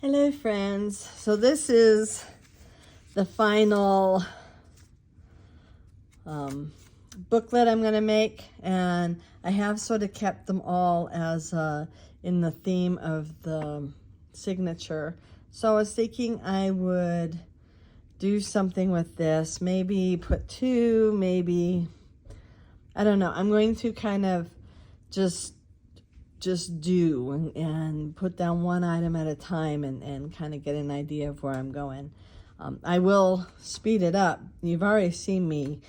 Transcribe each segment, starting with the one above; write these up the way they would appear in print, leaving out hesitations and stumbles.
Hello friends, so this is the final booklet I'm going to make, and I have sort of kept them all as in the theme of the signature. So I was thinking I would do something with this, maybe put two, maybe, I don't know. I'm going to kind of just do and put down one item at a time and kind of get an idea of where I'm going. I will speed it up. You've already seen me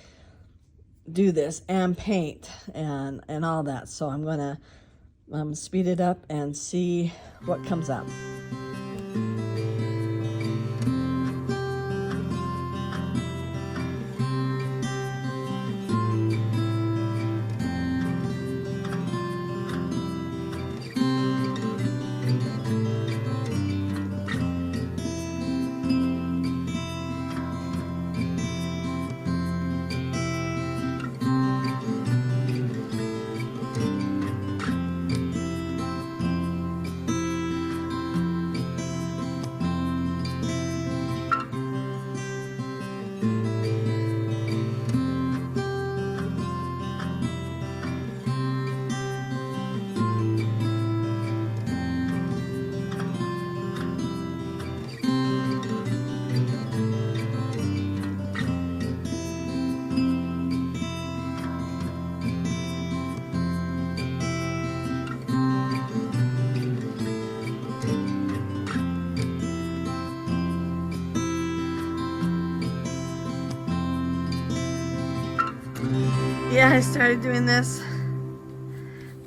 do this and paint and all that, so I'm gonna speed it up and see what comes up. Yeah, I started doing this,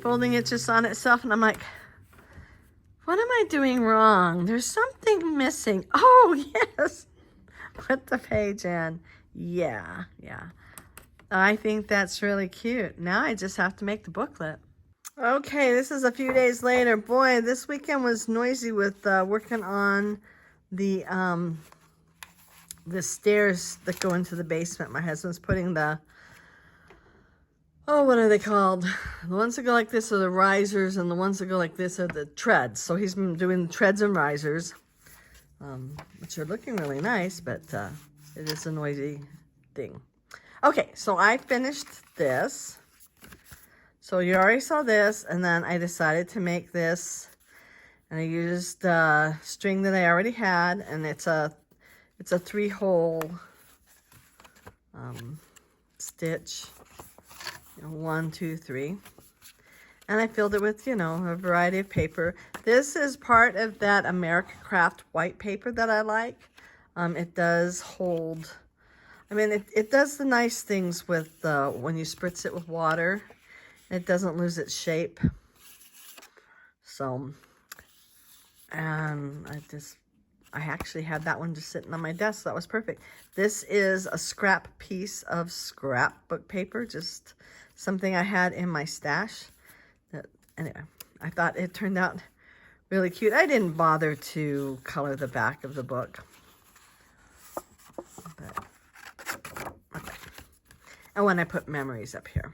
folding it just on itself, and I'm like, what am I doing wrong? There's something missing. Oh, yes. Put the page in. Yeah. I think that's really cute. Now I just have to make the booklet. Okay, this is a few days later. Boy, this weekend was noisy with working on the stairs that go into the basement. My husband's putting the, oh, what are they called? The ones that go like this are the risers, and the ones that go like this are the treads. So he's been doing the treads and risers, which are looking really nice, but it is a noisy thing. Okay, so I finished this. So you already saw this, and then I decided to make this, and I used string that I already had, and it's a 3-hole stitch. 1, 2, 3, and I filled it with, a variety of paper. This is part of that America Craft white paper that I like. It does hold, it does the nice things with when you spritz it with water. It doesn't lose its shape. So, and I actually had that one just sitting on my desk. So that was perfect. This is a scrap piece of scrapbook paper, just something I had in my stash. Anyway, I thought it turned out really cute. I didn't bother to color the back of the book. But, okay. And when I put memories up here.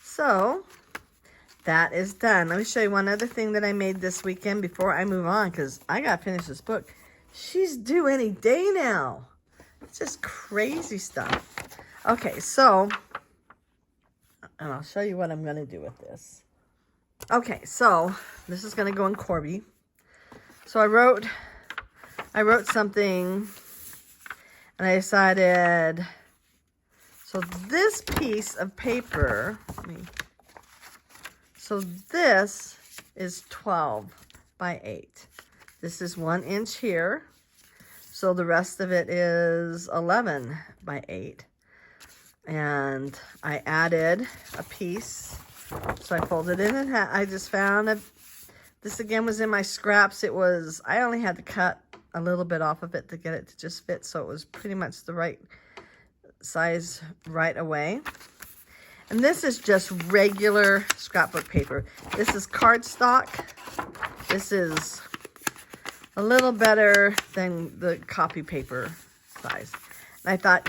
So, that is done. Let me show you one other thing that I made this weekend before I move on, because I got to finish this book. She's due any day now. It's just crazy stuff. Okay, so, and I'll show you what I'm going to do with this. Okay, so this is going to go in Corby. So I wrote something, and I decided, so this piece of paper, so this is 12 by 8. This is 1 inch here. So the rest of it is 11 by 8. And I added a piece. So I folded it in half. I just found this again was in my scraps. I only had to cut a little bit off of it to get it to just fit. So it was pretty much the right size right away. And this is just regular scrapbook paper. This is cardstock. This is a little better than the copy paper size. And I thought,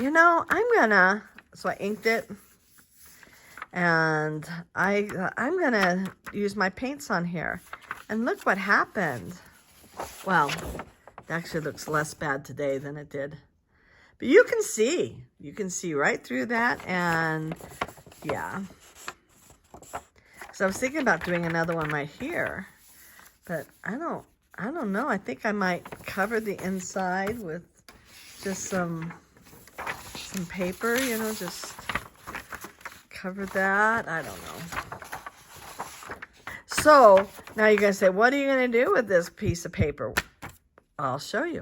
so I inked it. And I'm gonna use my paints on here. And look what happened. Well, it actually looks less bad today than it did. But you can see right through that, and yeah. So I was thinking about doing another one right here, but I don't know. I think I might cover the inside with just some paper, you know, just cover that. I don't know. So now you're gonna say, what are you gonna do with this piece of paper? I'll show you.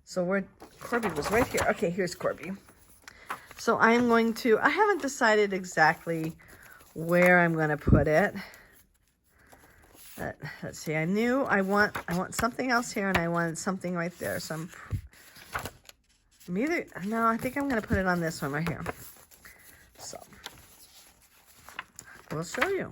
So Corby was right here. Okay, here's Corby. So I'm going to, I haven't decided exactly where I'm going to put it. But let's see, I want something else here, and I wanted something right there. So I think I'm going to put it on this one right here. So we'll show you.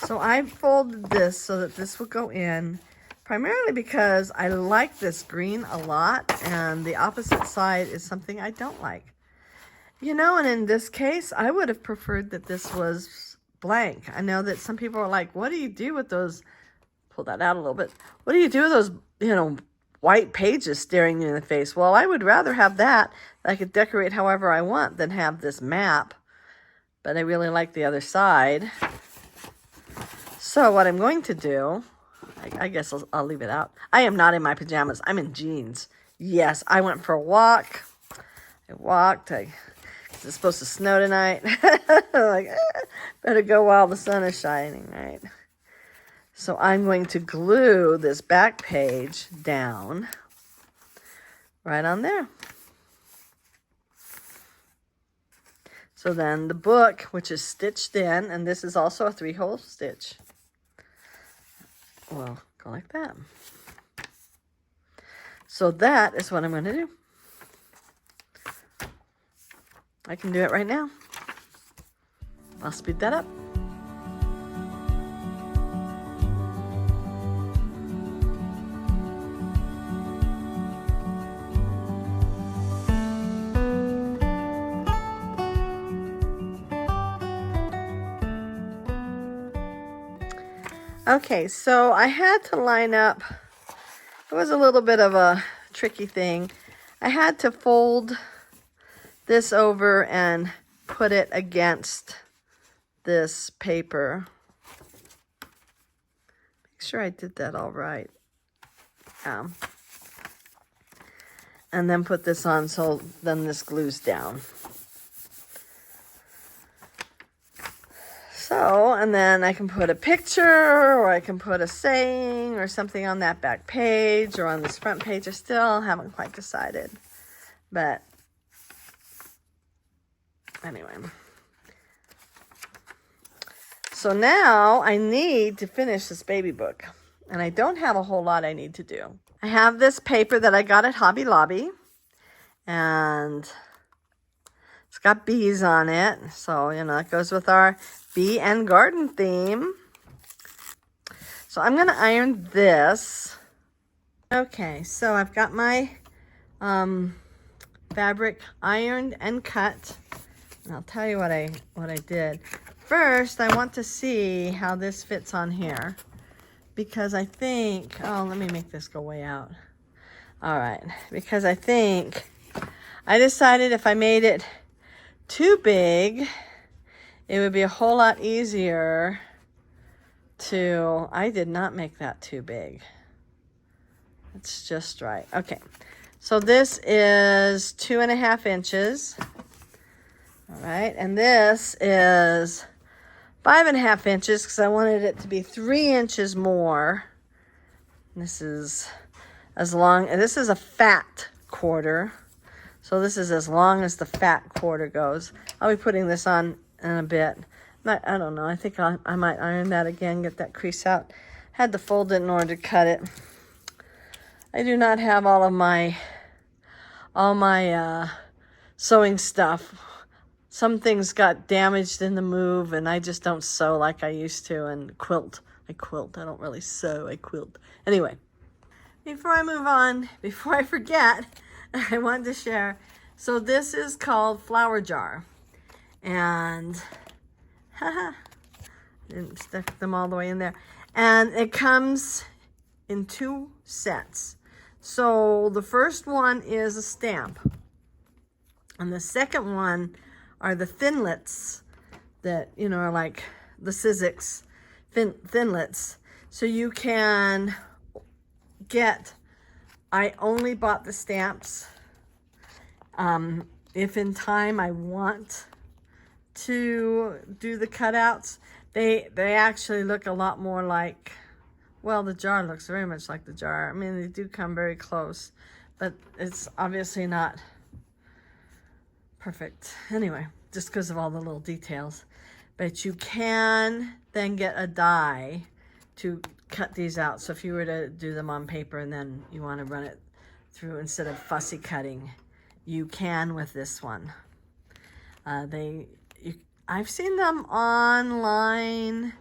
So I folded this so that this would go in, primarily because I like this green a lot, and the opposite side is something I don't like. You know, and in this case, I would have preferred that this was blank. I know that some people are like, what do you do with those, pull that out a little bit, what do you do with those, you know, white pages staring you in the face? Well, I would rather have that I could decorate however I want than have this map, but I really like the other side. So what I'm going to do, I guess I'll leave it out. I am not in my pajamas. I'm in jeans. Yes, I went for a walk. I walked. It's supposed to snow tonight. Like, better go while the sun is shining, right? So I'm going to glue this back page down right on there. So then the book, which is stitched in, and this is also a 3-hole stitch, will go like that. So that is what I'm going to do. I can do it right now. I'll speed that up. Okay, so I had to line up. It was a little bit of a tricky thing. I had to fold this over and put it against this paper. Make sure I did that all right. And then put this on so then this glues down. So, and then I can put a picture, or I can put a saying or something on that back page or on this front page. I still haven't quite decided. But anyway. So now I need to finish this baby book. And I don't have a whole lot I need to do. I have this paper that I got at Hobby Lobby. And it's got bees on it. So, you know, it goes with our bee and garden theme. So I'm going to iron this. Okay, so I've got my fabric ironed and cut. And I'll tell you what I did. First, I want to see how this fits on here. Because I think, oh, let me make this go way out. All right, because I think I decided if I made it too big, it would be a whole lot easier to, I did not make that too big. It's just right. Okay, so this is 2.5 inches. All right, and this is 5.5 inches because I wanted it to be 3 inches more. This is as long, and this is a fat quarter. So this is as long as the fat quarter goes. I'll be putting this on in a bit. I don't know. I think I might iron that again, get that crease out. Had to fold it in order to cut it. I do not have all my sewing stuff. Some things got damaged in the move, and I just don't sew like I used to, and quilt. I quilt. I don't really sew. I quilt. Anyway, before I move on, before I forget, I wanted to share. So this is called Flower Jar. And Didn't stick them all the way in there. And it comes in 2 sets. So the first one is a stamp. And the second one are the thinlets that, you know, are like the Sizzix thinlets. So you can get, I only bought the stamps. If in time I want to do the cutouts, they actually look a lot more like, well, the jar looks very much like the jar. I mean, they do come very close, but it's obviously not perfect. Anyway, just because of all the little details. But you can then get a die to cut these out. So if you were to do them on paper and then you want to run it through instead of fussy cutting, you can with this one. I've seen them online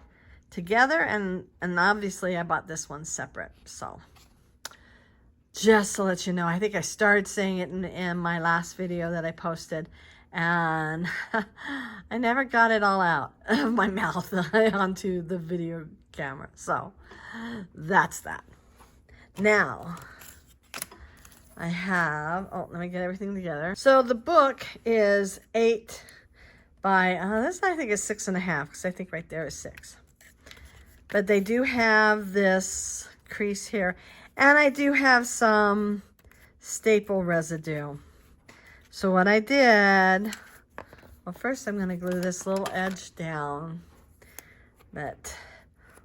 together, and obviously I bought this one separate. So just to let you know, I think I started saying it in my last video that I posted, and I never got it all out of my mouth onto the video camera. So that's that. Now I have, oh, let me get everything together. So the book is 8 by, this I think is 6.5, because I think right there is 6. But they do have this crease here, and I do have some staple residue. So what I did, well, first I'm going to glue this little edge down. But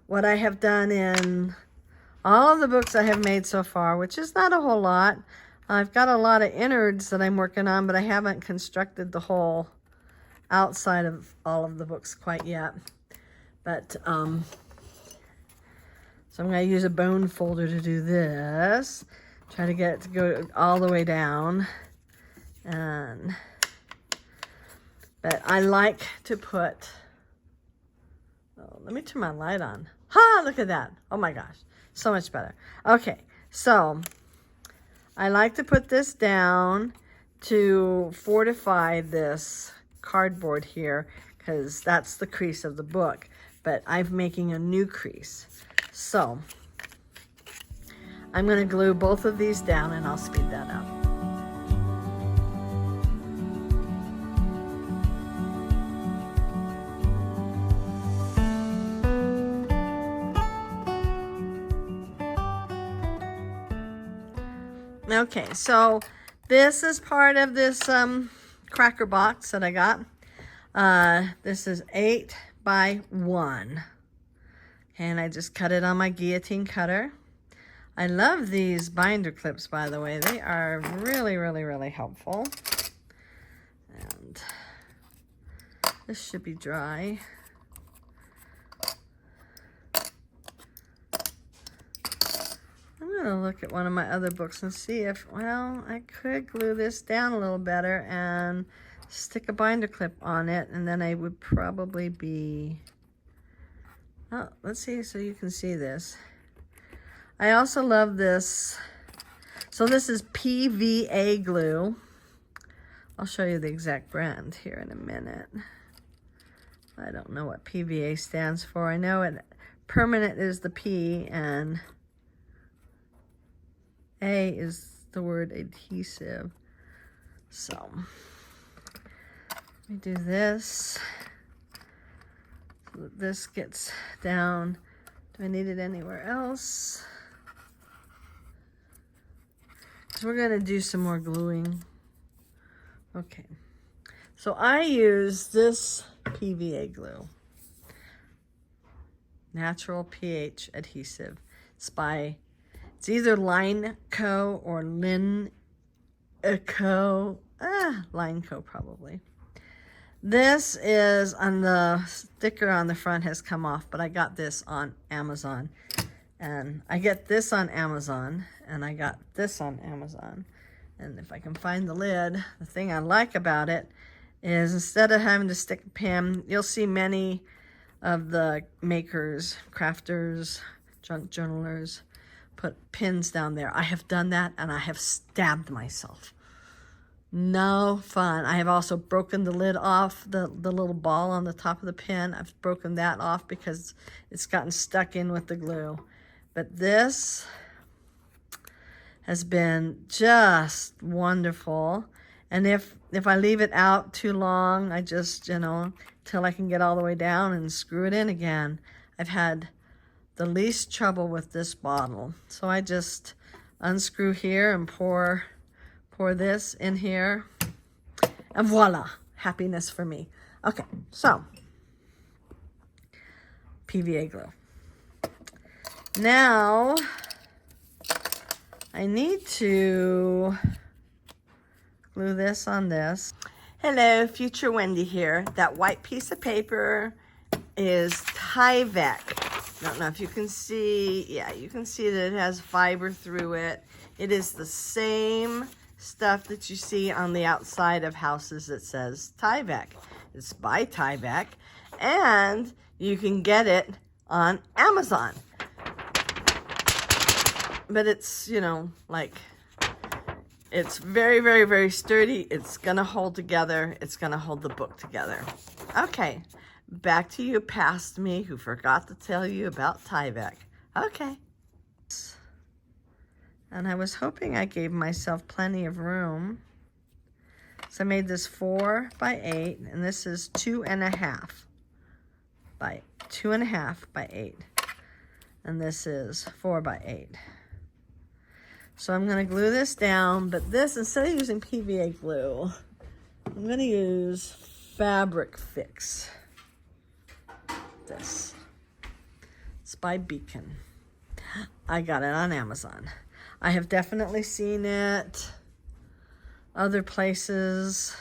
what I have done in all of the books I have made so far, which is not a whole lot, I've got a lot of innards that I'm working on, but I haven't constructed the whole outside of all of the books quite yet. But so I'm going to use a bone folder to do this. Try to get it to go all the way down. But I like to put, oh, let me turn my light on. Ha, look at that. Oh my gosh, so much better. Okay, so I like to put this down to fortify this cardboard here, because that's the crease of the book, but I'm making a new crease. So I'm going to glue both of these down, and I'll speed that up. Okay, so this is part of this cracker box that I got. This is 8 by 1. And I just cut it on my guillotine cutter. I love these binder clips, by the way. They are really, really, really helpful. And this should be dry. I'm going to look at one of my other books and see if, well, I could glue this down a little better and stick a binder clip on it, and then I would probably be, oh, let's see so you can see this. I also love this. So this is PVA glue. I'll show you the exact brand here in a minute. I don't know what PVA stands for. I know it, permanent is the P, and A is the word adhesive. So let me do this so that this gets down. Do I need it anywhere else? Because we're going to do some more gluing. Okay. So I use this PVA glue. Natural pH adhesive. It's either Line Co. or Lin Co. Line Co. probably. This is on the sticker on the front has come off, but I got this on Amazon. And I get this on Amazon, and I got this on Amazon. And if I can find the lid, the thing I like about it is instead of having to stick a pin, you'll see many of the makers, crafters, junk journalers, put pins down there. I have done that, and I have stabbed myself. No fun. I have also broken the lid off, the little ball on the top of the pen. I've broken that off because it's gotten stuck in with the glue. But this has been just wonderful. And if I leave it out too long, I just, you know, till I can get all the way down and screw it in again. I've had the least trouble with this bottle. So I just unscrew here and pour this in here, and voila, happiness for me. Okay, so PVA glue. Now I need to glue this on this. Hello, future Wendy here. That white piece of paper is Tyvek. Don't know if you can see. Yeah, you can see that it has fiber through it. It is the same stuff that you see on the outside of houses that says Tyvek. It's by Tyvek, and you can get it on Amazon. But it's, you know, like, it's very, very, very sturdy. It's gonna hold together. It's gonna hold the book together. Okay, back to you past me who forgot to tell you about Tyvek. Okay. And I was hoping I gave myself plenty of room. So I made this 4 by 8, and this is 2.5 by 8. And this is 4 by 8. So I'm gonna glue this down, but this, instead of using PVA glue, I'm gonna use Fabric Fix. This. It's by Beacon. I got it on Amazon. I have definitely seen it other places,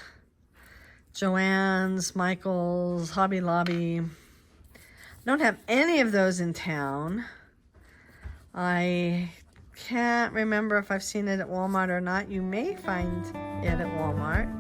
Joann's, Michael's, Hobby Lobby. I don't have any of those in town. I can't remember if I've seen it at Walmart or not. You may find it at Walmart.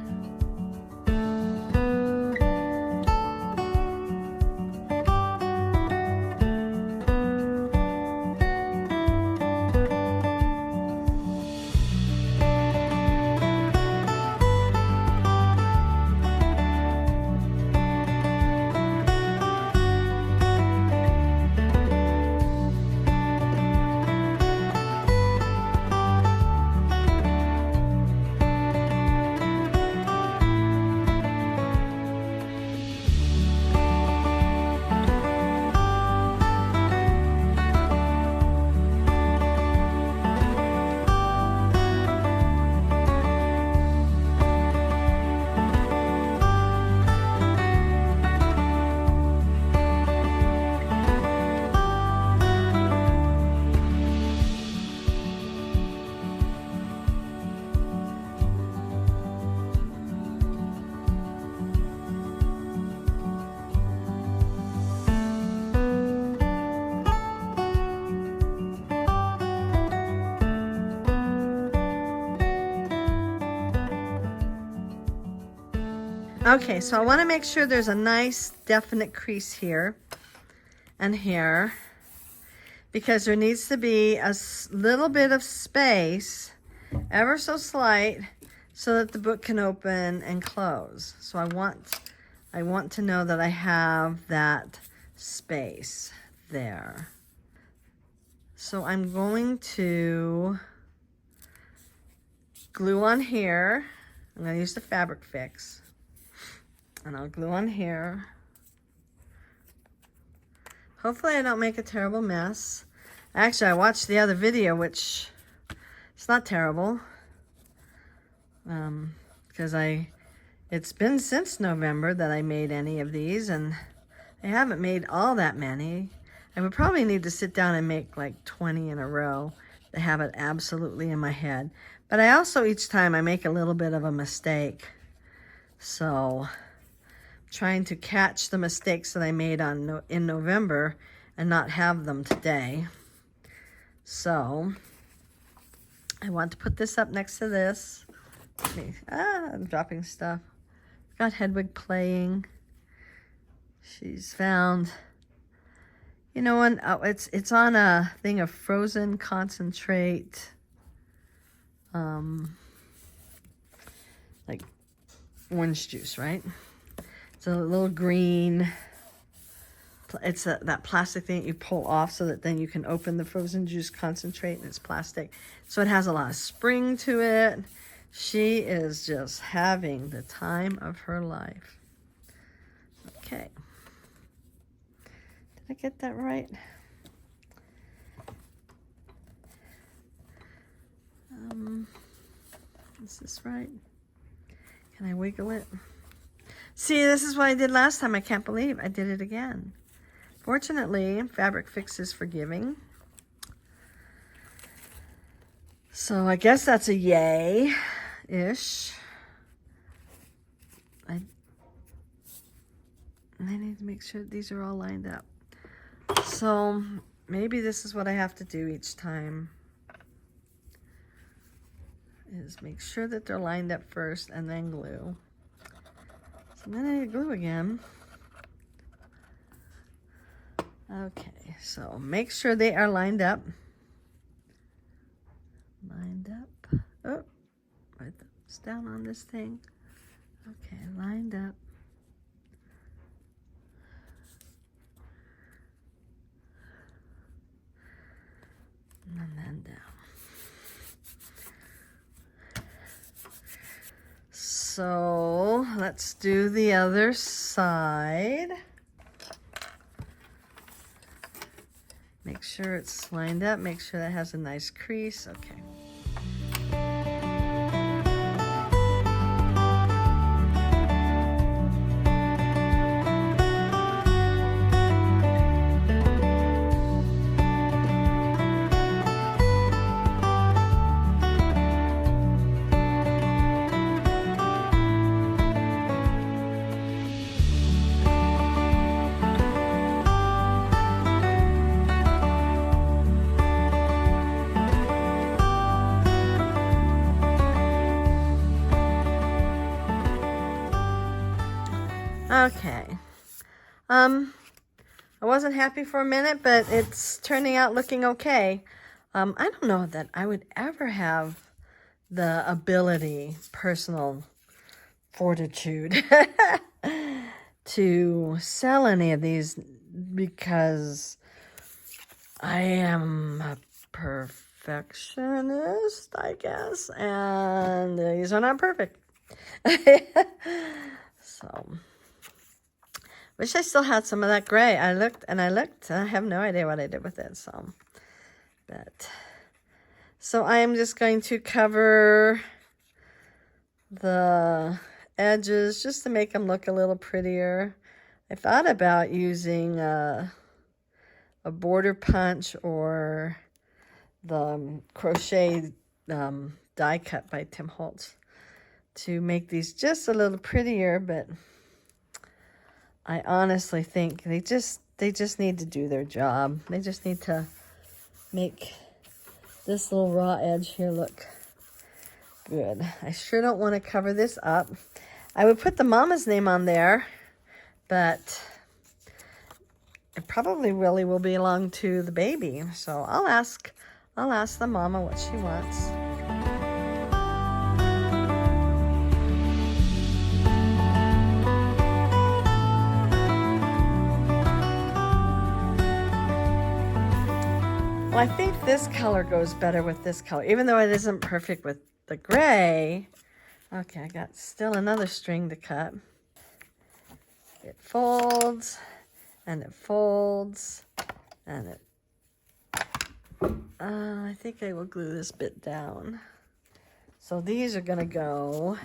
Okay, so I want to make sure there's a nice definite crease here and here, because there needs to be a little bit of space, ever so slight, so that the book can open and close. So I want to know that I have that space there. So I'm going to glue on here. I'm going to use the Fabric Fix. And I'll glue on here. Hopefully I don't make a terrible mess. Actually, I watched the other video, which it's not terrible. Because it's been since November that I made any of these, and I haven't made all that many. I would probably need to sit down and make like 20 in a row to have it absolutely in my head. But I also, each time, I make a little bit of a mistake. So trying to catch the mistakes that I made in November and not have them today. So I want to put this up next to this. I'm dropping stuff. Got Hedwig playing. She's found, you know, it's on a thing of frozen concentrate, like orange juice, right? It's a little green. It's that plastic thing that you pull off so that then you can open the frozen juice concentrate, and it's plastic. So it has a lot of spring to it. She is just having the time of her life. Okay. Did I get that right? Is this right? Can I wiggle it? See, this is what I did last time. I can't believe I did it again. Fortunately, Fabric Fix is forgiving. So I guess that's a yay-ish. I need to make sure these are all lined up. So maybe this is what I have to do each time. Is make sure that they're lined up first and then glue. So then I need glue again. Okay, so make sure they are lined up. Lined up. Oh, my thumb's down on this thing. Okay, lined up. And then down. So let's do the other side. Make sure it's lined up. Make sure that has a nice crease. Okay. Okay. I wasn't happy for a minute, but it's turning out looking okay. I don't know that I would ever have the ability, personal fortitude, to sell any of these because I am a perfectionist, I guess, and these are not perfect. So, wish I still had some of that gray. I looked and I looked. I have no idea what I did with it. So I am just going to cover the edges just to make them look a little prettier. I thought about using a border punch or the crochet die cut by Tim Holtz to make these just a little prettier, but I honestly think they just need to do their job. They just need to make this little raw edge here look good. I sure don't want to cover this up. I would put the mama's name on there, but it probably really will belong to the baby. So I'll ask the mama what she wants. Well, I think this color goes better with this color, even though it isn't perfect with the gray. Okay, I got still another string to cut. It folds, and it folds, and it... I think I will glue this bit down. So these are going to go...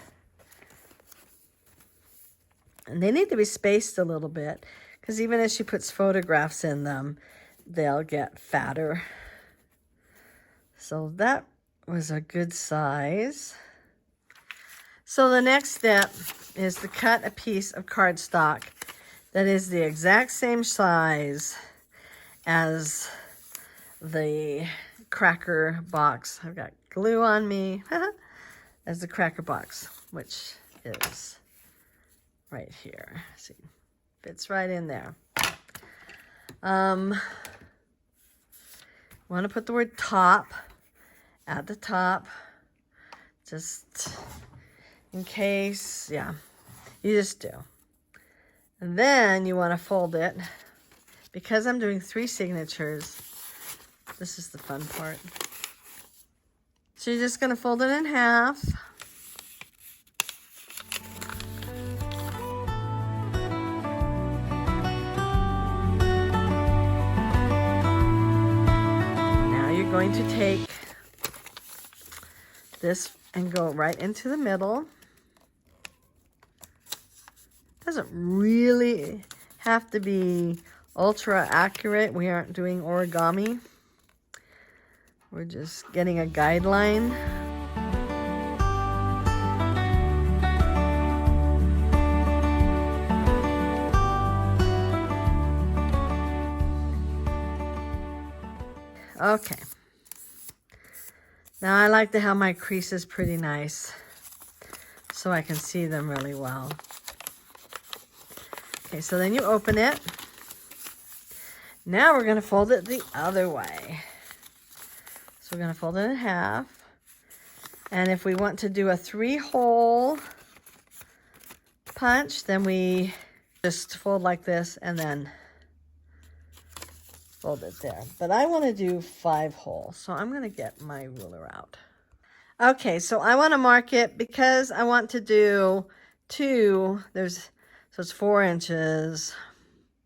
And they need to be spaced a little bit, because even as she puts photographs in them, they'll get fatter. So that was a good size. So the next step is to cut a piece of cardstock that is the exact same size as the cracker box. I've got glue on me as the cracker box, which is right here. See, fits right in there. Want to put the word top at the top, just in case. Yeah, You just do. And then you want to fold it. Because I'm doing 3 signatures, this is the fun part. So you're just going to fold it in half. Now you're going to take this and go right into the middle. Doesn't really have to be ultra accurate. We aren't doing origami. We're just getting a guideline. Okay. Now I like to have my creases pretty nice so I can see them really well. Okay, so then you open it. Now we're going to fold it the other way. So we're going to fold it in half. And if we want to do a 3-hole punch, then we just fold like this and then fold it there. But I want to do 5 holes, so I'm going to get my ruler out. Okay, so I want to mark it because I want to do 2. So it's 4 inches.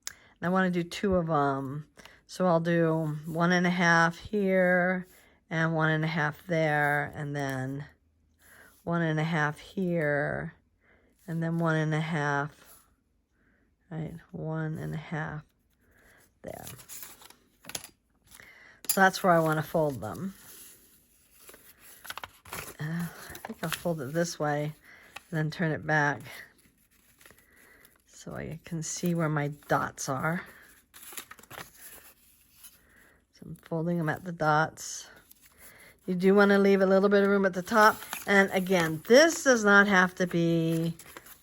And I want to do 2 of them. So I'll do 1.5 here and 1.5 there, and then 1.5 here, and then 1.5, right? 1.5 there. So that's where I want to fold them. I think I'll fold it this way and then turn it back so I can see where my dots are. So I'm folding them at the dots. You do want to leave a little bit of room at the top. And again, this does not have to be,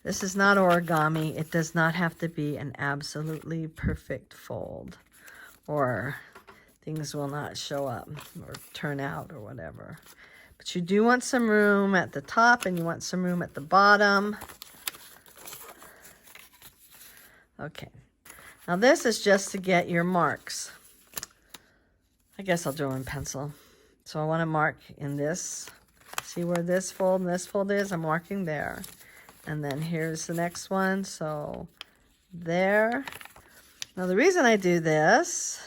this is not origami. It does not have to be an absolutely perfect fold, or things will not show up or turn out or whatever. But you do want some room at the top and you want some room at the bottom. Okay. Now this is just to get your marks. I guess I'll draw in pencil. So I want to mark in this. See where this fold and this fold is? I'm marking there. And then here's the next one. So there. Now the reason I do this,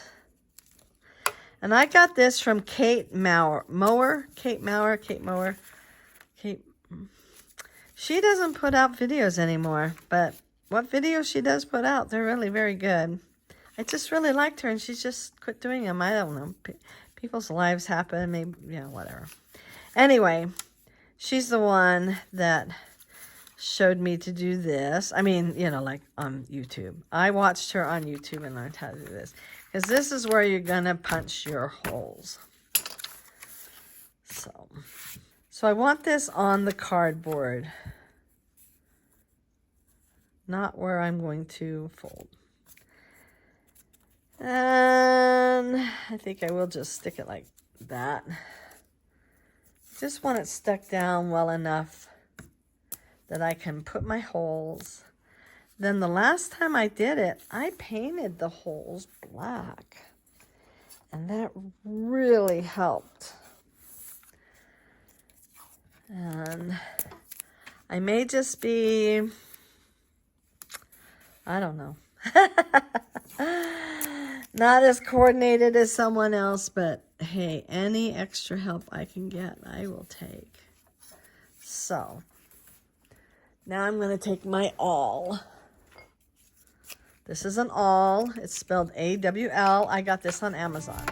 and I got this from Kate Mower. She doesn't put out videos anymore, but what videos she does put out, they're really very good. I just really liked her, and she's just quit doing them. I don't know. People's lives happen, maybe, you know, whatever. Anyway, she's the one that showed me to do this. I mean, you know, like on YouTube. I watched her on YouTube and learned how to do this. Because this is where you're going to punch your holes. So I want this on the cardboard. Not where I'm going to fold. And I think I will just stick it like that. Just want it stuck down well enough that I can put my holes. Then the last time I did it, I painted the holes black. And that really helped. And I may just be, I don't know. Not as coordinated as someone else, but hey, any extra help I can get, I will take. So, now I'm going to take my awl. This is an awl. It's spelled A-W-L. I got this on Amazon.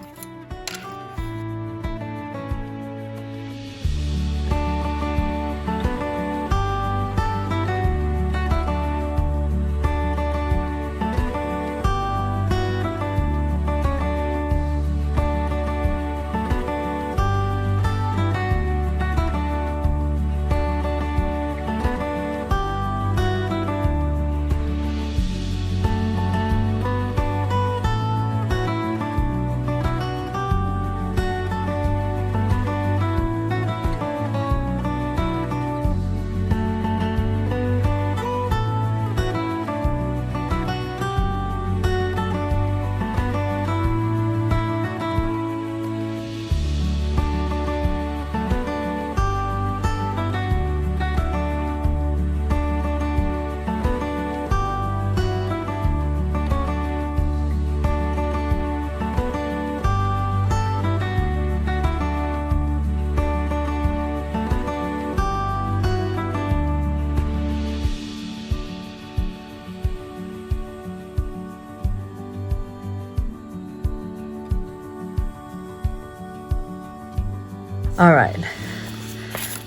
All right.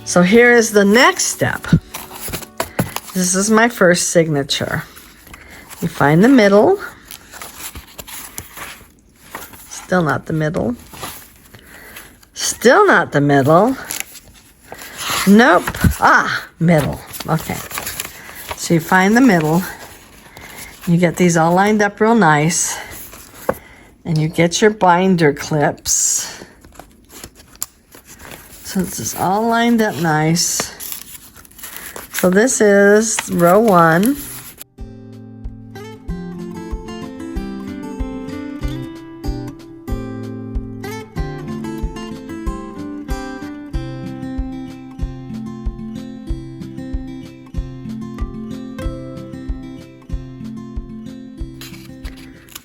So here is the next step. This is my first signature. You find the middle. Still not the middle. Still not the middle. Nope. Ah, middle. Okay. So you find the middle. You get these all lined up real nice. And you get your binder clips. So this is all lined up nice. So this is row 1.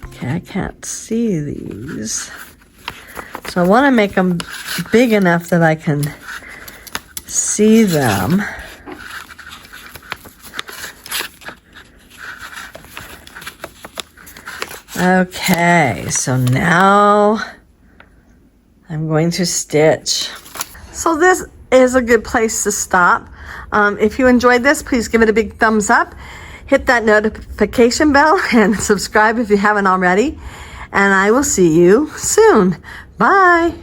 Okay, I can't see these. So I want to make them big enough that I can see them. Okay, so now I'm going to stitch. So this is a good place to stop. If you enjoyed this, please give it a big thumbs up. Hit that notification bell and subscribe if you haven't already. And I will see you soon. Bye.